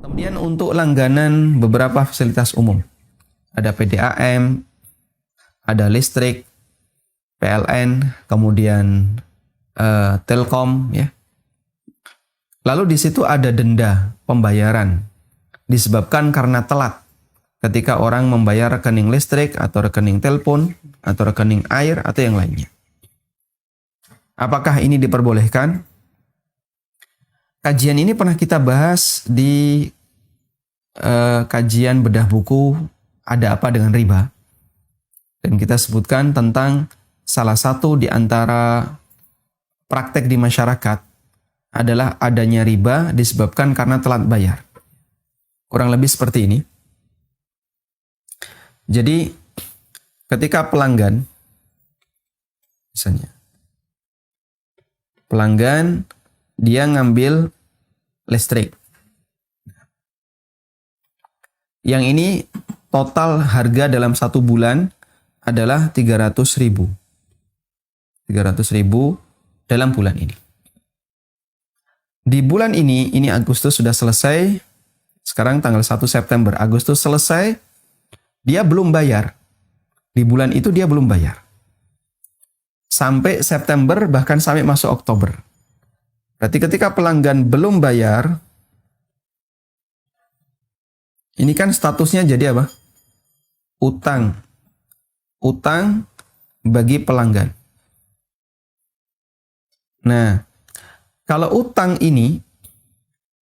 Kemudian untuk langganan beberapa fasilitas umum, ada PDAM, ada listrik, PLN, kemudian Telkom, ya. Lalu di situ ada denda pembayaran disebabkan karena telat ketika orang membayar rekening listrik atau rekening telepon atau rekening air atau yang lainnya. Apakah ini diperbolehkan? Kajian ini pernah kita bahas di kajian bedah buku Ada Apa Dengan Riba. Dan kita sebutkan tentang salah satu di antara praktek di masyarakat adalah adanya riba disebabkan karena telat bayar. Kurang lebih seperti ini. Jadi ketika pelanggan, misalnya, pelanggan dia ngambil listrik. Yang ini total harga dalam 1 bulan adalah 300.000. 300.000 dalam bulan ini. Di bulan ini Agustus sudah selesai. Sekarang tanggal 1 September. Agustus selesai, dia belum bayar. Di bulan itu dia belum bayar. Sampai September, bahkan sampai masuk Oktober. Berarti ketika pelanggan belum bayar, ini kan statusnya jadi apa? Utang. Utang bagi pelanggan. Nah, kalau utang ini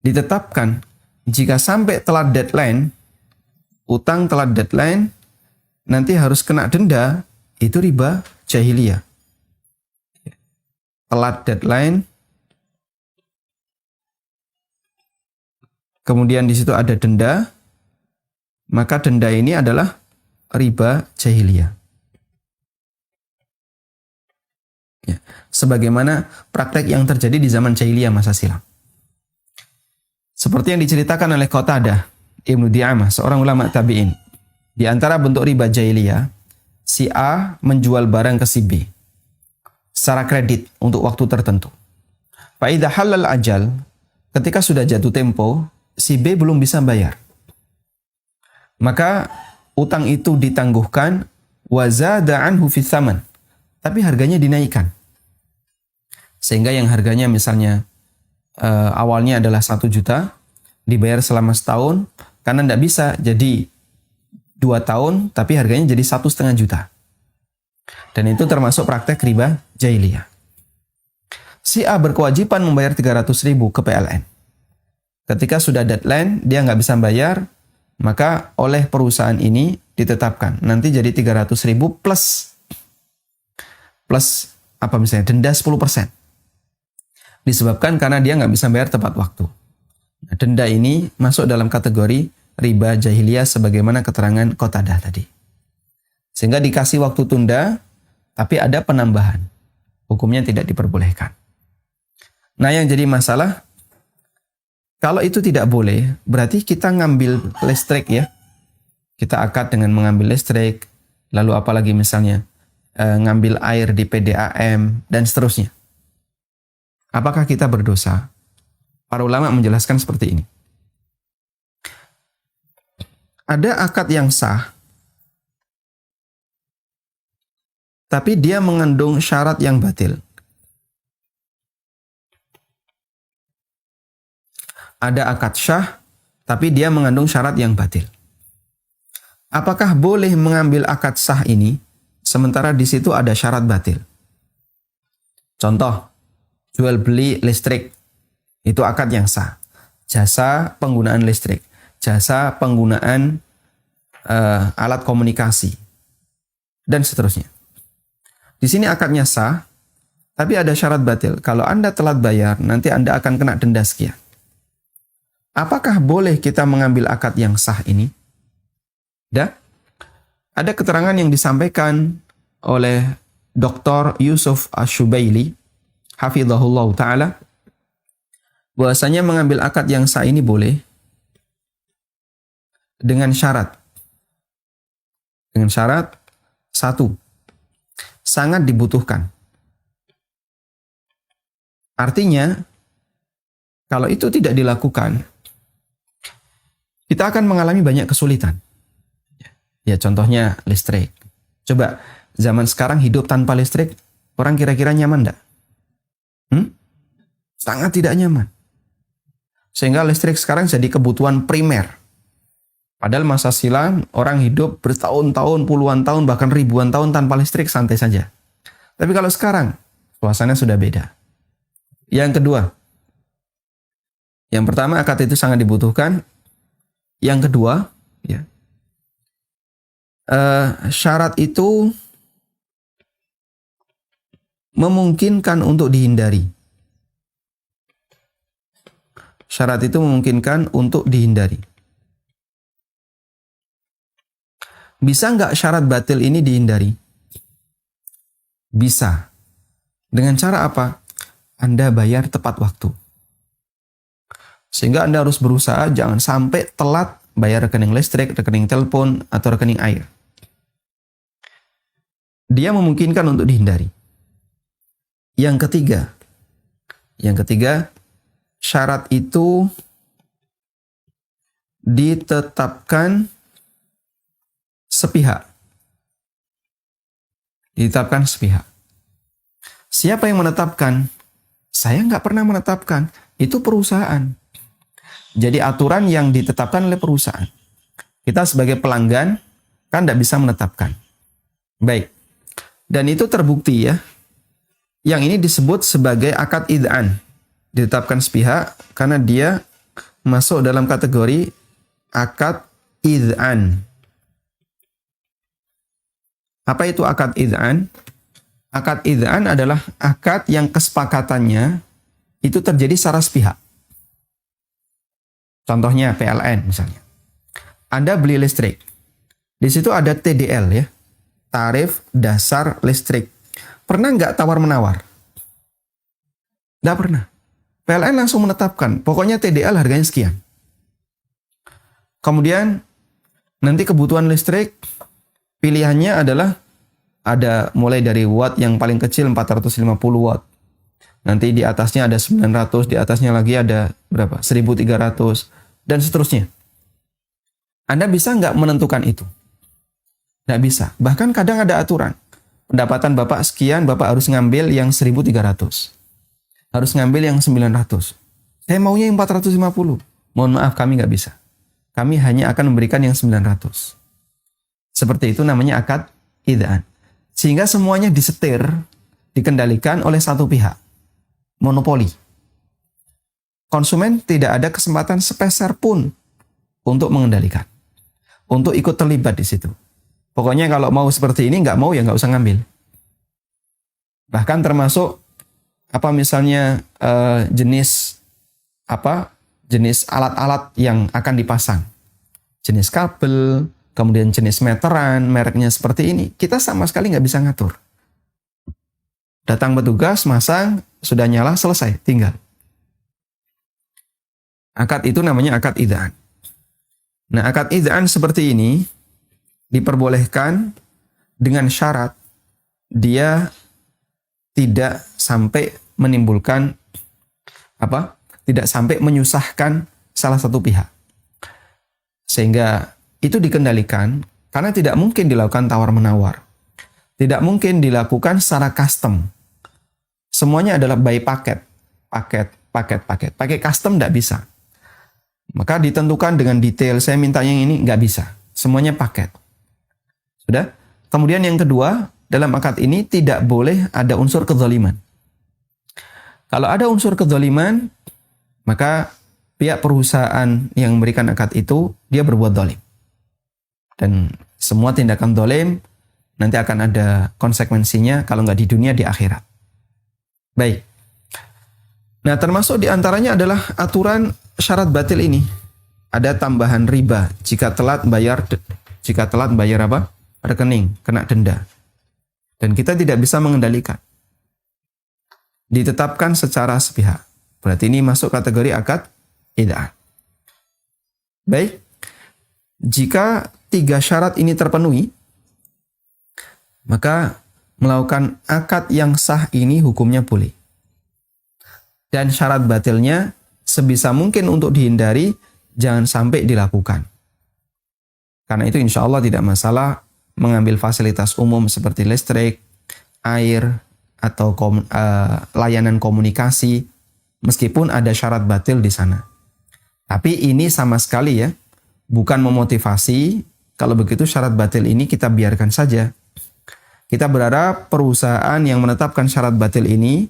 ditetapkan jika sampai telat deadline, utang telat deadline, nanti harus kena denda, itu riba jahiliyah. Telat deadline, kemudian di situ ada denda, maka denda ini adalah riba jahiliyah. Ya, sebagaimana praktek yang terjadi di zaman jahiliyah masa silam. Seperti yang diceritakan oleh Qatadah Ibnu Di'amah, seorang ulama tabi'in. Di antara bentuk riba jahiliyah, si A menjual barang ke si B secara kredit untuk waktu tertentu. Fa idza halal ajal, ketika sudah jatuh tempo, si B belum bisa bayar. Maka utang itu ditangguhkan wa zada anhu fi tsaman, tapi harganya dinaikkan. Sehingga yang harganya misalnya awalnya adalah 1 juta, dibayar selama setahun, karena tidak bisa jadi 2 tahun, tapi harganya jadi 1,5 juta. Dan itu termasuk praktek riba jahiliyah. Si A berkewajiban membayar 300.000 ke PLN. Ketika sudah deadline, dia nggak bisa bayar, maka oleh perusahaan ini ditetapkan. Nanti jadi 300.000 plus apa misalnya, denda 10%. Disebabkan karena dia nggak bisa bayar tepat waktu. Nah, denda ini masuk dalam kategori riba jahiliyah sebagaimana keterangan Qatadah tadi. Sehingga dikasih waktu tunda, tapi ada penambahan. Hukumnya tidak diperbolehkan. Nah, yang jadi masalah, kalau itu tidak boleh, berarti kita ngambil listrik ya. Kita akad dengan mengambil listrik, lalu apalagi misalnya ngambil air di PDAM, dan seterusnya. Apakah kita berdosa? Para ulama menjelaskan seperti ini. Ada akad yang sah, tapi dia mengandung syarat yang batil. Ada akad syah, tapi dia mengandung syarat yang batil. Apakah boleh mengambil akad sah ini, sementara di situ ada syarat batil? Contoh, jual beli listrik, itu akad yang sah. Jasa penggunaan listrik, jasa penggunaan alat komunikasi, dan seterusnya. Di sini akadnya sah, tapi ada syarat batil. Kalau Anda telat bayar, nanti Anda akan kena denda sekian. Apakah boleh kita mengambil akad yang sah ini? Ada keterangan yang disampaikan oleh Dr. Yusuf Ash-Shubaili, hafizahullah ta'ala, bahwasanya mengambil akad yang sah ini boleh dengan syarat. Dengan syarat, 1, sangat dibutuhkan. Artinya, kalau itu tidak dilakukan, kita akan mengalami banyak kesulitan. Ya, contohnya listrik. Coba, zaman sekarang hidup tanpa listrik, orang kira-kira nyaman enggak? Sangat tidak nyaman. Sehingga listrik sekarang jadi kebutuhan primer. Padahal masa silam, orang hidup bertahun-tahun, puluhan tahun, bahkan ribuan tahun tanpa listrik, santai saja. Tapi kalau sekarang, suasananya sudah beda. Yang kedua, yang pertama, akad itu sangat dibutuhkan. Yang kedua, ya, syarat itu memungkinkan untuk dihindari. Syarat itu memungkinkan untuk dihindari. Bisa nggak syarat batil ini dihindari? Bisa. Dengan cara apa? Anda bayar tepat waktu. Sehingga Anda harus berusaha jangan sampai telat bayar rekening listrik, rekening telepon, atau rekening air. Dia memungkinkan untuk dihindari. Yang ketiga, syarat itu ditetapkan sepihak. Ditetapkan sepihak. Siapa yang menetapkan? Saya nggak pernah menetapkan. Itu perusahaan. Jadi aturan yang ditetapkan oleh perusahaan. Kita sebagai pelanggan kan tidak bisa menetapkan. Baik. Dan itu terbukti ya. Yang ini disebut sebagai akad id'an. Ditetapkan sepihak karena dia masuk dalam kategori akad id'an. Apa itu akad id'an? Akad id'an adalah akad yang kesepakatannya itu terjadi secara sepihak. Contohnya PLN misalnya. Anda beli listrik. Di situ ada TDL ya. Tarif dasar listrik. Pernah nggak tawar-menawar? Nggak pernah. PLN langsung menetapkan. Pokoknya TDL harganya sekian. Kemudian nanti kebutuhan listrik pilihannya adalah ada mulai dari watt yang paling kecil 450 watt. Nanti di atasnya ada 900, di atasnya lagi ada berapa? 1300 dan seterusnya. Anda bisa nggak menentukan itu? Nggak bisa. Bahkan kadang ada aturan. Pendapatan Bapak sekian, Bapak harus ngambil yang 1300. Harus ngambil yang 900. Saya maunya yang 450. Mohon maaf, kami nggak bisa. Kami hanya akan memberikan yang 900. Seperti itu namanya akad id'an. Sehingga semuanya disetir, dikendalikan oleh satu pihak. Monopoli. Konsumen tidak ada kesempatan sepeser pun untuk mengendalikan. Untuk ikut terlibat di situ. Pokoknya kalau mau seperti ini, nggak mau ya nggak usah ngambil. Bahkan termasuk apa misalnya jenis alat-alat yang akan dipasang. Jenis kabel, kemudian jenis meteran, mereknya seperti ini. Kita sama sekali nggak bisa ngatur. Datang petugas, masang, sudah nyala, selesai, tinggal. Akad itu namanya akad id'an. Nah, akad id'an seperti ini diperbolehkan dengan syarat dia tidak sampai menimbulkan tidak sampai menyusahkan salah satu pihak. Sehingga itu dikendalikan karena tidak mungkin dilakukan tawar-menawar. Tidak mungkin dilakukan secara custom. Semuanya adalah by paket. Pakai custom tidak bisa. Maka ditentukan dengan detail, saya minta yang ini, nggak bisa. Semuanya paket. Sudah? Kemudian yang kedua, dalam akad ini tidak boleh ada unsur kezaliman. Kalau ada unsur kezaliman, maka pihak perusahaan yang memberikan akad itu, dia berbuat zalim. Dan semua tindakan zalim nanti akan ada konsekuensinya, kalau nggak di dunia, di akhirat. Baik. Nah, termasuk diantaranya adalah aturan syarat batil ini. Ada tambahan riba jika telat bayar rekening, kena denda. Dan kita tidak bisa mengendalikan. Ditetapkan secara sepihak. Berarti ini masuk kategori akad id'an. Baik. Jika 3 syarat ini terpenuhi, maka melakukan akad yang sah ini hukumnya boleh. Dan syarat batilnya sebisa mungkin untuk dihindari jangan sampai dilakukan. Karena itu insya Allah tidak masalah mengambil fasilitas umum seperti listrik, air, atau layanan komunikasi, meskipun ada syarat batil di sana. Tapi ini sama sekali ya, bukan memotivasi. Kalau begitu syarat batil ini kita biarkan saja. Kita berharap perusahaan yang menetapkan syarat batil ini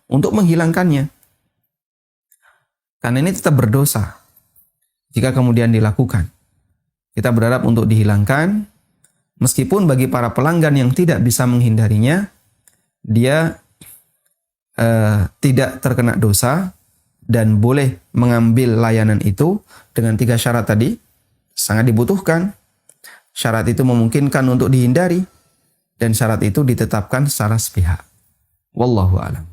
untuk menghilangkannya. Karena ini tetap berdosa jika kemudian dilakukan. Kita berharap untuk dihilangkan, meskipun bagi para pelanggan yang tidak bisa menghindarinya, dia tidak terkena dosa dan boleh mengambil layanan itu dengan 3 syarat tadi. Sangat dibutuhkan. Syarat itu memungkinkan untuk dihindari dan syarat itu ditetapkan secara sepihak. Wallahu a'lam.